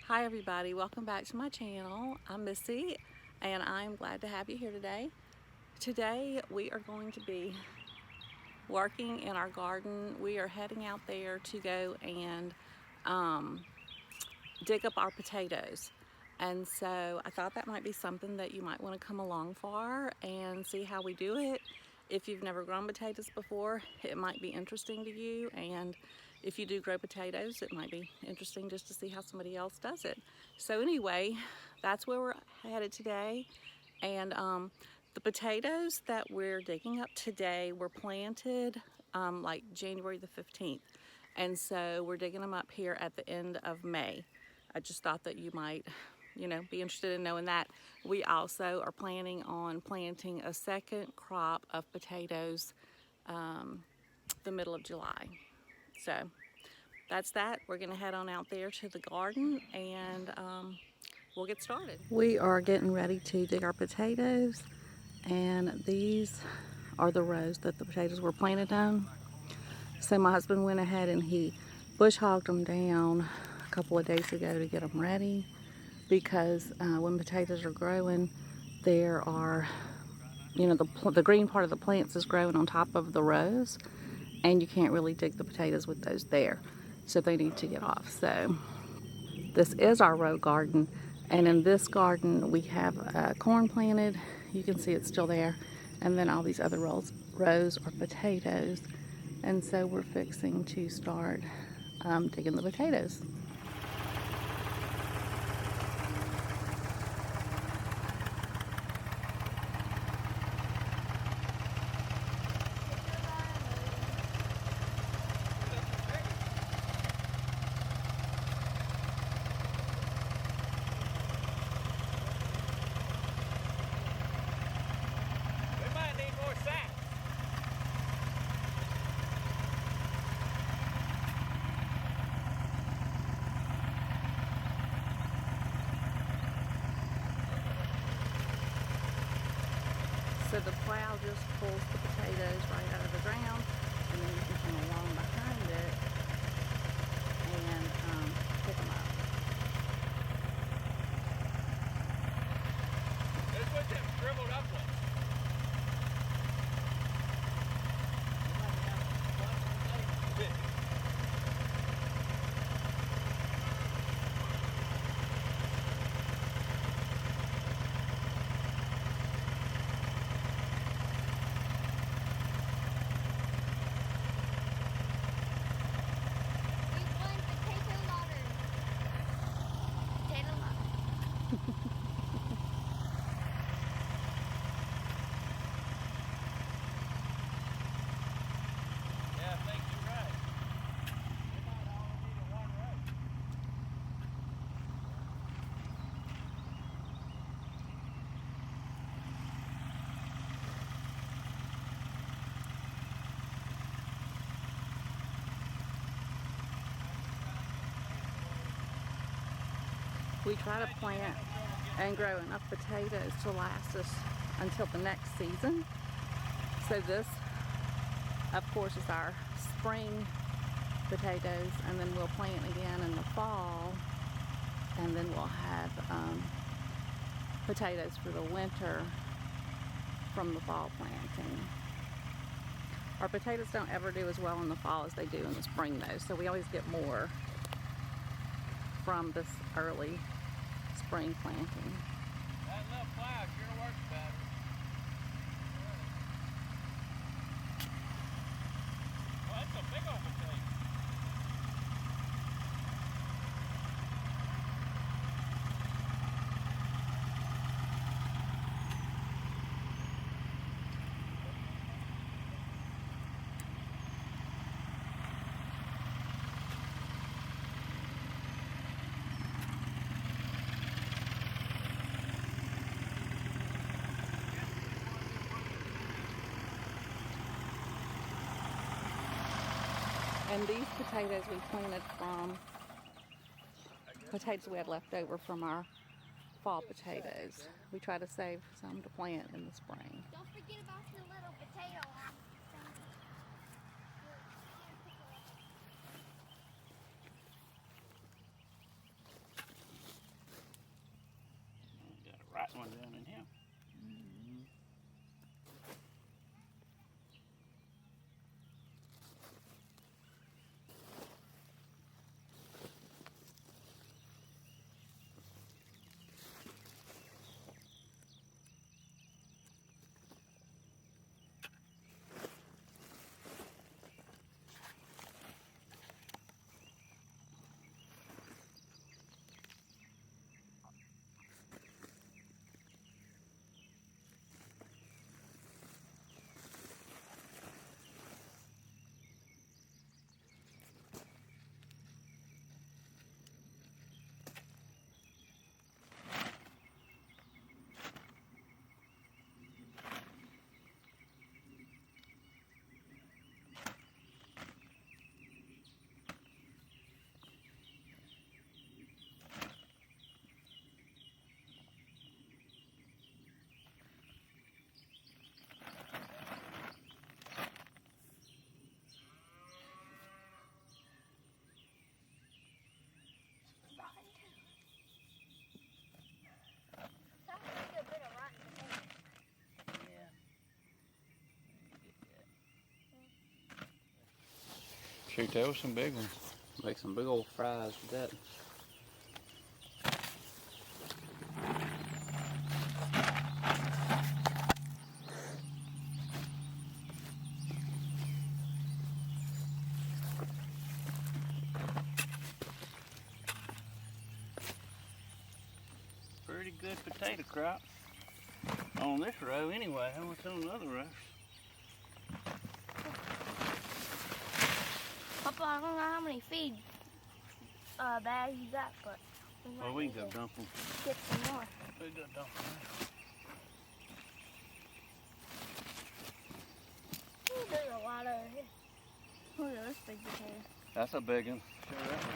Hi everybody, welcome back to my channel. I'm Missy and I'm glad to have you here today. Today we are going to be working in our garden. We are heading out there to go and dig up our potatoes. And so I thought that might be something that you might want to come along for and see how we do it. If you've never grown potatoes before, it might be interesting to you, and if you do grow potatoes, it might be interesting just to see how somebody else does it. So anyway, that's where we're headed today. And the potatoes that we're digging up today were planted like January the 15th. And so we're digging them up here at the end of May. I just thought that you might, be interested in knowing that. We also are planning on planting a second crop of potatoes the middle of July. So that's that. We're going to head on out there to the garden and we'll get started. We are getting ready to dig our potatoes, and these are the rows that the potatoes were planted on. So my husband went ahead and he bush hogged them down a couple of days ago to get them ready, because when potatoes are growing, there are, the green part of the plants is growing on top of the rows, and you can't really dig the potatoes with those there, so they need to get off. So this is our row garden, and in this garden we have corn planted. You can see it's still there, and then all these other rows are potatoes, and so we're fixing to start digging the potatoes. So the plow just pulls the potatoes right out of the ground, and then you can come along behind it and pick them up. This was them shriveled up ones. Yeah, I think you're right. We might only need a one row. We try to plant and grow enough potatoes to last us until the next season. So this, of course, is our spring potatoes, and then we'll plant again in the fall, and then we'll have potatoes for the winter from the fall planting. Our potatoes don't ever do as well in the fall as they do in the spring though, so we always get more from this early spring planting. That little plow sure works better. Well, that's a big old potato. And these potatoes we planted from potatoes we had left over from our fall potatoes. We try to save some to plant in the spring. Don't forget about your little potato. Shoot, there was some big ones. Make some big old fries with that. Pretty good potato crop. On this row anyway. I went on the other row. Papa, I don't know how many feed bags you got, but Oh, we can go dump them. get some more. We go dump them. Ooh, there's a lot over here. Look at this big potato. That's a big one. Sure that one.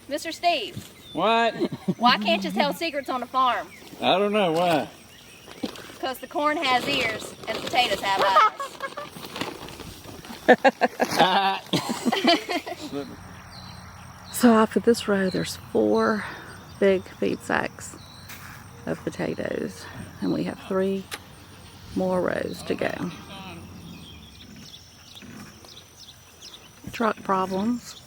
Mr. Steve, What? why can't you tell secrets on the farm? I don't know why. Because the corn has ears and the potatoes have eyes. So off of this row, there's 4 big feed sacks of potatoes, and we have 3 more rows to go. Truck problems.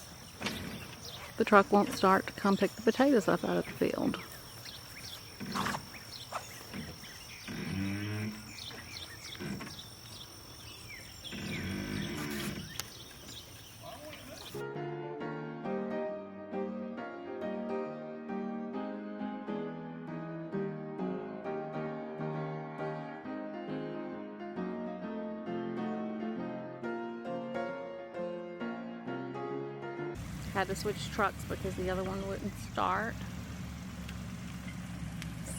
The truck won't start to come pick the potatoes up out of the field. Had to switch trucks because the other one wouldn't start.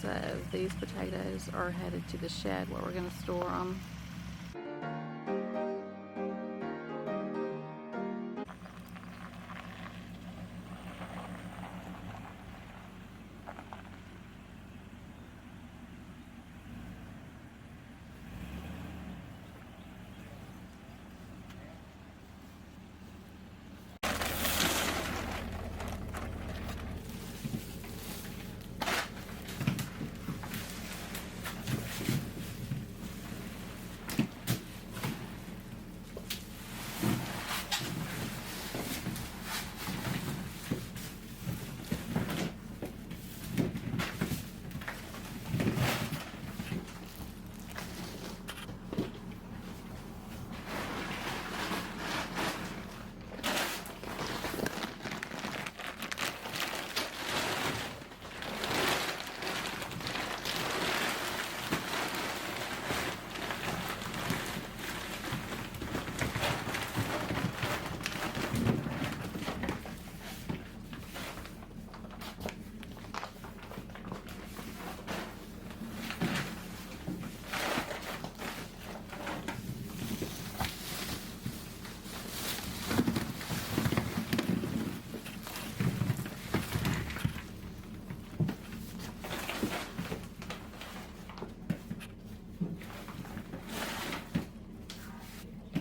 So these potatoes are headed to the shed where we're going to store them.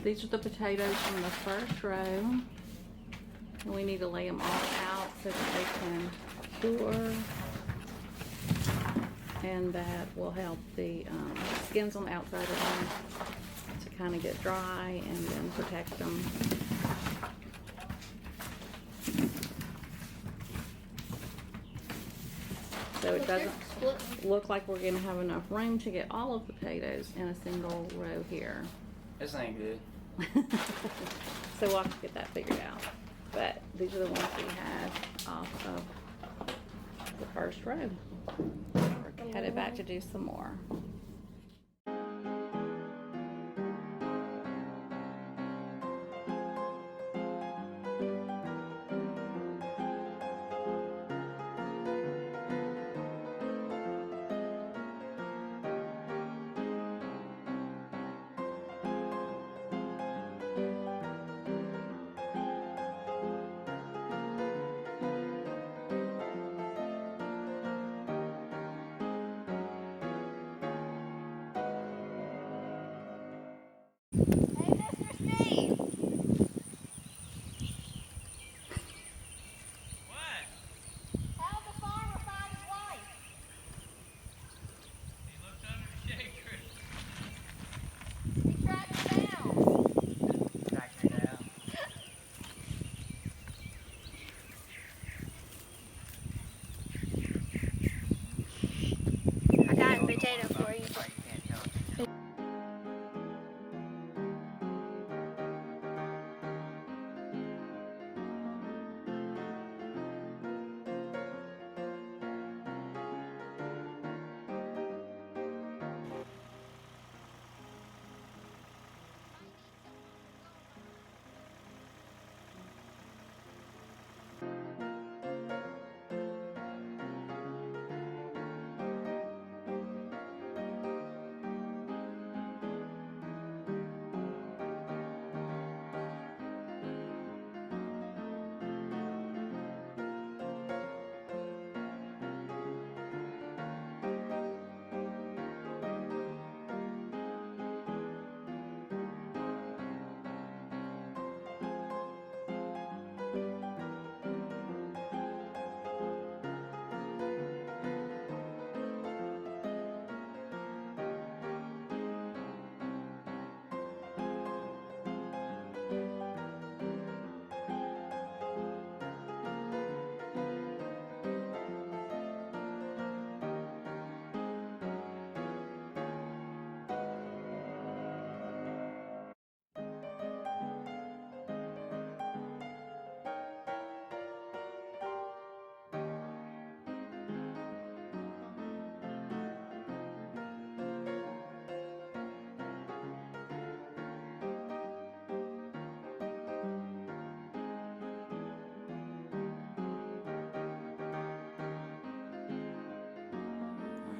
These are the potatoes from the first row. And we need to lay them all out so that they can cure. And that will help the skins on the outside of them to kind of get dry and then protect them. So it doesn't look like we're going to have enough room to get all of the potatoes in a single row here. This ain't good. So we'll have to get that figured out. But these are the ones we had off of the first row. We're headed back to do some more. Hey, Mr. Steve. What? How'd the farmer find his wife? He looked under the shade tree. He tracked her down. Tracked her down. I got a potato for you. Oh, you can't tell.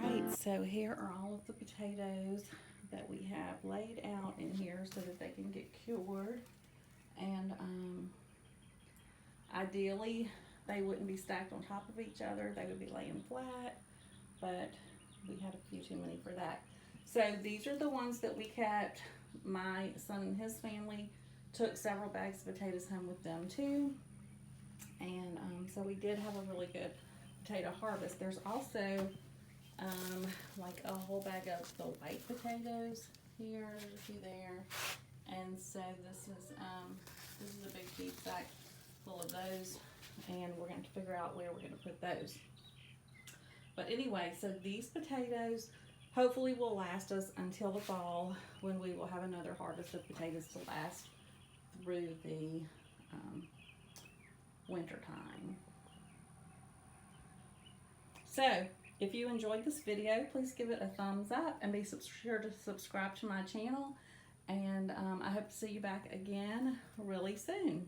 Alright, so here are all of the potatoes that we have laid out in here so that they can get cured. And ideally they wouldn't be stacked on top of each other, they would be laying flat, but we had a few too many for that. So these are the ones that we kept. My son and his family took several bags of potatoes home with them too. And so we did have a really good potato harvest. There's also like a whole bag of the white potatoes here. There's a few there. And so this is a big deep sack full of those, and we're going to figure out where we're going to put those. But anyway, so these potatoes hopefully will last us until the fall, when we will have another harvest of potatoes to last through the winter time. So if you enjoyed this video, please give it a thumbs up and be sure to subscribe to my channel. And I hope to see you back again really soon.